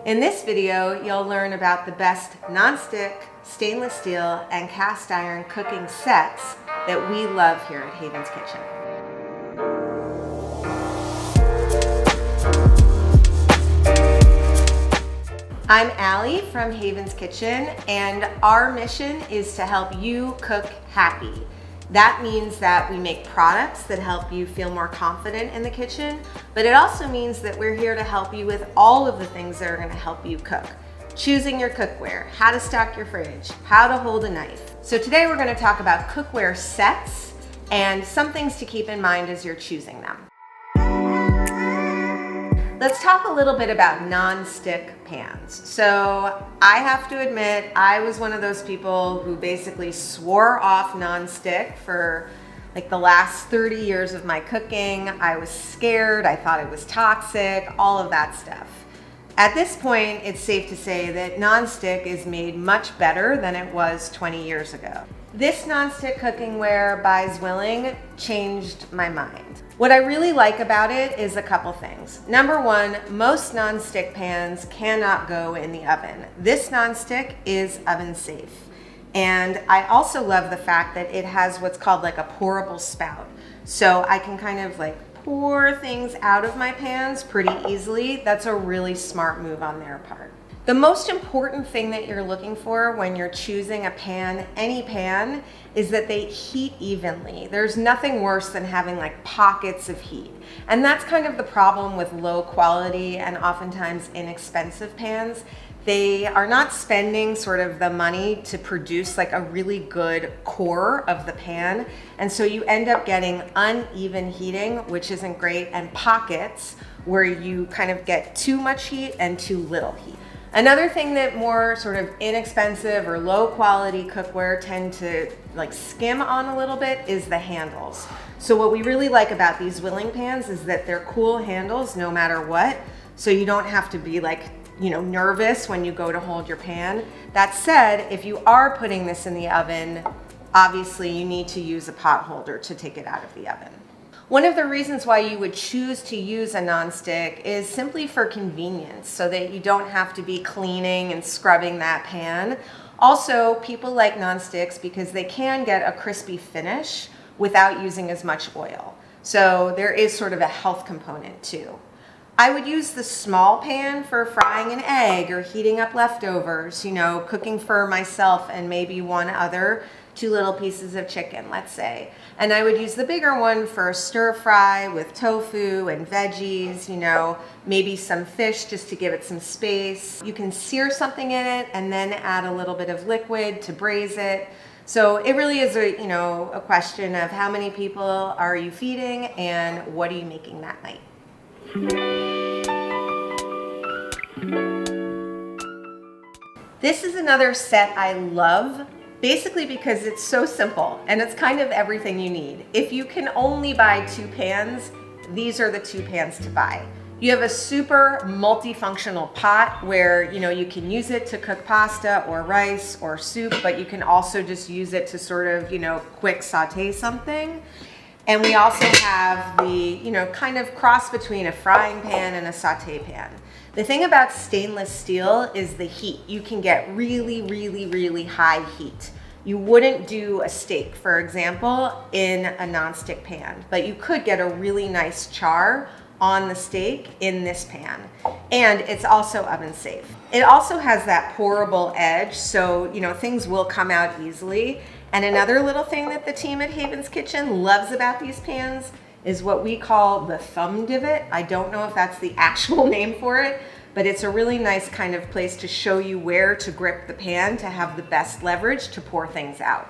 In this video, you'll learn about the best non-stick, stainless steel, and cast iron cooking sets that we love here at Haven's Kitchen. I'm Allie from Haven's Kitchen, and our mission is to help you cook happy. That means that we make products that help you feel more confident in the kitchen, but it also means that we're here to help you with all of the things that are going to help you cook. Choosing your cookware, how to stock your fridge, how to hold a knife. So today we're going to talk about cookware sets and some things to keep in mind as you're choosing them. Let's talk a little bit about non-stick pans. So I have to admit, I was one of those people who basically swore off non-stick for like the last 30 years of my cooking. I was scared, I thought it was toxic, all of that stuff. At this point, it's safe to say that non-stick is made much better than it was 20 years ago. This non-stick cookingware by ZWILLING changed my mind. What I really like about it is a couple things. Number one, most non-stick pans cannot go in the oven. This non-stick is oven safe. And I also love the fact that it has what's called like a pourable spout. So I can kind of like pour things out of my pans pretty easily. That's a really smart move on their part. The most important thing that you're looking for when you're choosing a pan, any pan, is that they heat evenly. There's nothing worse than having like pockets of heat. And that's kind of the problem with low quality and oftentimes inexpensive pans. They are not spending sort of the money to produce like a really good core of the pan. And so you end up getting uneven heating, which isn't great, and pockets where you kind of get too much heat and too little heat. Another thing that more sort of inexpensive or low quality cookware tend to like skim on a little bit is the handles. So what we really like about these ZWILLING pans is that they're cool handles no matter what. So you don't have to be like, nervous when you go to hold your pan. That said, if you are putting this in the oven, obviously you need to use a pot holder to take it out of the oven. One of the reasons why you would choose to use a non-stick is simply for convenience, so that you don't have to be cleaning and scrubbing that pan. Also, people like non-sticks because they can get a crispy finish without using as much oil. So there is sort of a health component too. I would use the small pan for frying an egg or heating up leftovers, cooking for myself and maybe one other, 2 little pieces of chicken, let's say. And I would use the bigger one for stir fry with tofu and veggies, maybe some fish just to give it some space. You can sear something in it and then add a little bit of liquid to braise it. So it really is a question of how many people are you feeding and what are you making that night. This is another set I love, basically because it's so simple and it's kind of everything you need. If you can only buy 2 pans, these are the 2 pans to buy. You have a super multifunctional pot where you can use it to cook pasta or rice or soup, but you can also just use it to sort of quick saute something. And we also have the kind of cross between a frying pan and a saute pan. The thing about stainless steel is the heat. You can get really, really, really high heat. You wouldn't do a steak, for example, in a non-stick pan, but you could get a really nice char on the steak in this pan. And it's also oven safe. It also has that pourable edge, so things will come out easily. And another little thing that the team at Haven's Kitchen loves about these pans is what we call the thumb divot. I don't know if that's the actual name for it, but it's a really nice kind of place to show you where to grip the pan to have the best leverage to pour things out.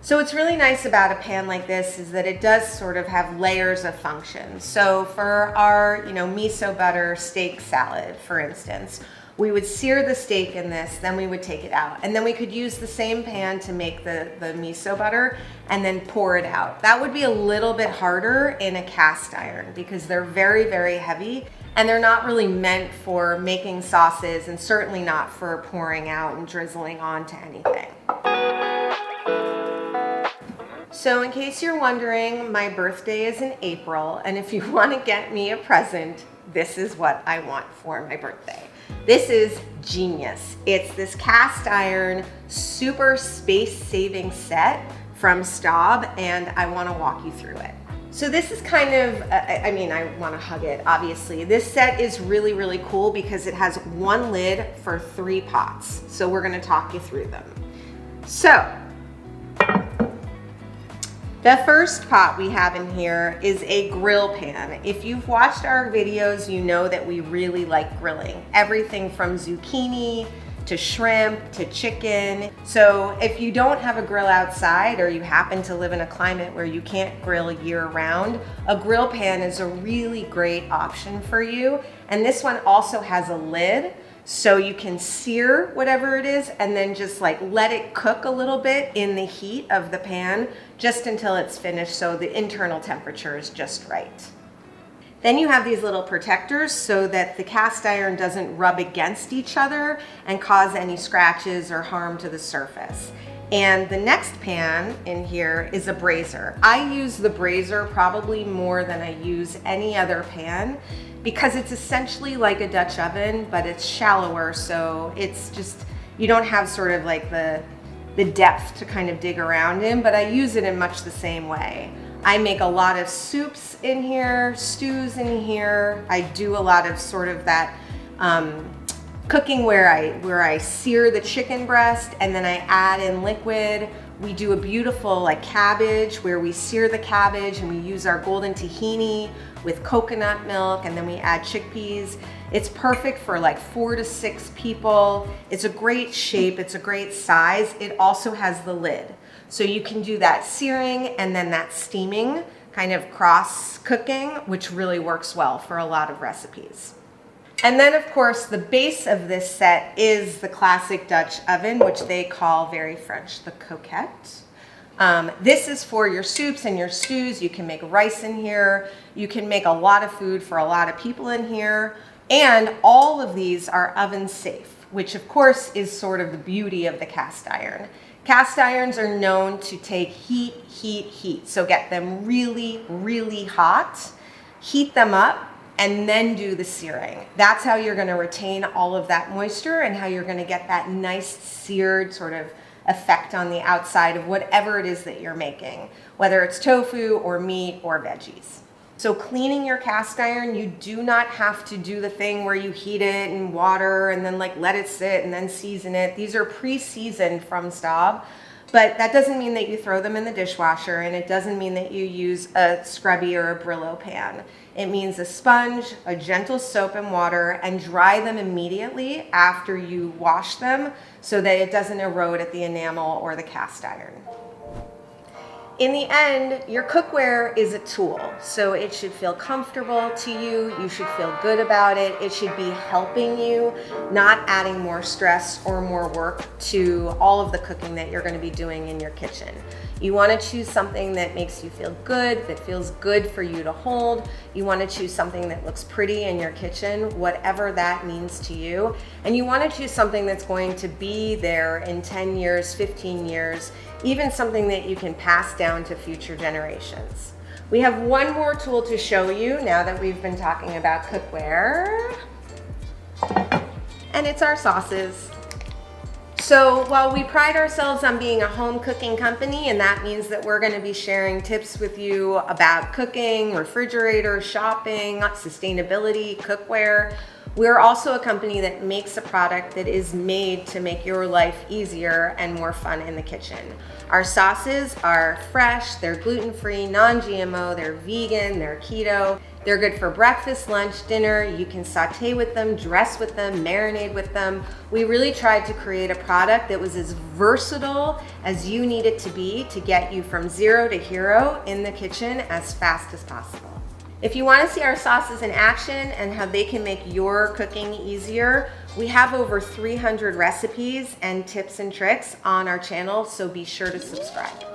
So what's really nice about a pan like this is that it does sort of have layers of function. So for our miso butter steak salad, for instance, we would sear the steak in this, then we would take it out. And then we could use the same pan to make the miso butter and then pour it out. That would be a little bit harder in a cast iron because they're very, very heavy and they're not really meant for making sauces and certainly not for pouring out and drizzling onto anything. So in case you're wondering, my birthday is in April, and if you want to get me a present, this is what I want for my birthday. This is genius. It's this cast iron, super space-saving set from Staub, and I want to walk you through it. So this is kind of, I mean, I want to hug it, obviously. This set is really, really cool because it has one lid for 3 pots. So we're going to talk you through them. So the first pot we have in here is a grill pan. If you've watched our videos, you know that we really like grilling. Everything from zucchini to shrimp to chicken. So if you don't have a grill outside, or you happen to live in a climate where you can't grill year round, a grill pan is a really great option for you. And this one also has a lid, so you can sear whatever it is and then just like let it cook a little bit in the heat of the pan just until it's finished, so the internal temperature is just right. Then you have these little protectors so that the cast iron doesn't rub against each other and cause any scratches or harm to the surface. And the next pan in here is a brazier. I use the brazier probably more than I use any other pan because it's essentially like a Dutch oven, but it's shallower, so it's just, you don't have sort of like the depth to kind of dig around in, but I use it in much the same way. I make a lot of soups in here, stews in here. I do a lot of sort of that cooking where I sear the chicken breast and then I add in liquid. We do a beautiful like cabbage where we sear the cabbage and we use our golden tahini with coconut milk, and then we add chickpeas. It's perfect for like 4 to 6 people. It's a great shape, it's a great size. It also has the lid. So you can do that searing and then that steaming, kind of cross cooking, which really works well for a lot of recipes. And then of course the base of this set is the classic Dutch oven, which they call very French, the coquette. This is for your soups and your stews. You can make rice in here. You can make a lot of food for a lot of people in here. And all of these are oven safe, which of course is sort of the beauty of the cast iron. Cast irons are known to take heat, heat, heat. So get them really, really hot, heat them up, and then do the searing. That's how you're gonna retain all of that moisture and how you're gonna get that nice seared sort of effect on the outside of whatever it is that you're making, whether it's tofu or meat or veggies. So cleaning your cast iron, you do not have to do the thing where you heat it in water and then like let it sit and then season it. These are pre-seasoned from Staub, but that doesn't mean that you throw them in the dishwasher, and it doesn't mean that you use a scrubby or a Brillo pan. It means a sponge, a gentle soap and water, and dry them immediately after you wash them so that it doesn't erode at the enamel or the cast iron. In the end, your cookware is a tool, so it should feel comfortable to you. You should feel good about it. It should be helping you, not adding more stress or more work to all of the cooking that you're going to be doing in your kitchen. You want to choose something that makes you feel good, that feels good for you to hold. You want to choose something that looks pretty in your kitchen, whatever that means to you. And you want to choose something that's going to be there in 10 years, 15 years, even something that you can pass down to future generations. We have one more tool to show you now that we've been talking about cookware, and it's our sauces. So while we pride ourselves on being a home cooking company, and that means that we're going to be sharing tips with you about cooking, refrigerators, shopping, sustainability, cookware, we're also a company that makes a product that is made to make your life easier and more fun in the kitchen. Our sauces are fresh, they're gluten-free, non-GMO, they're vegan, they're keto. They're good for breakfast, lunch, dinner. You can saute with them, dress with them, marinate with them. We really tried to create a product that was as versatile as you need it to be to get you from 0 to hero in the kitchen as fast as possible. If you want to see our sauces in action and how they can make your cooking easier, we have over 300 recipes and tips and tricks on our channel, so be sure to subscribe.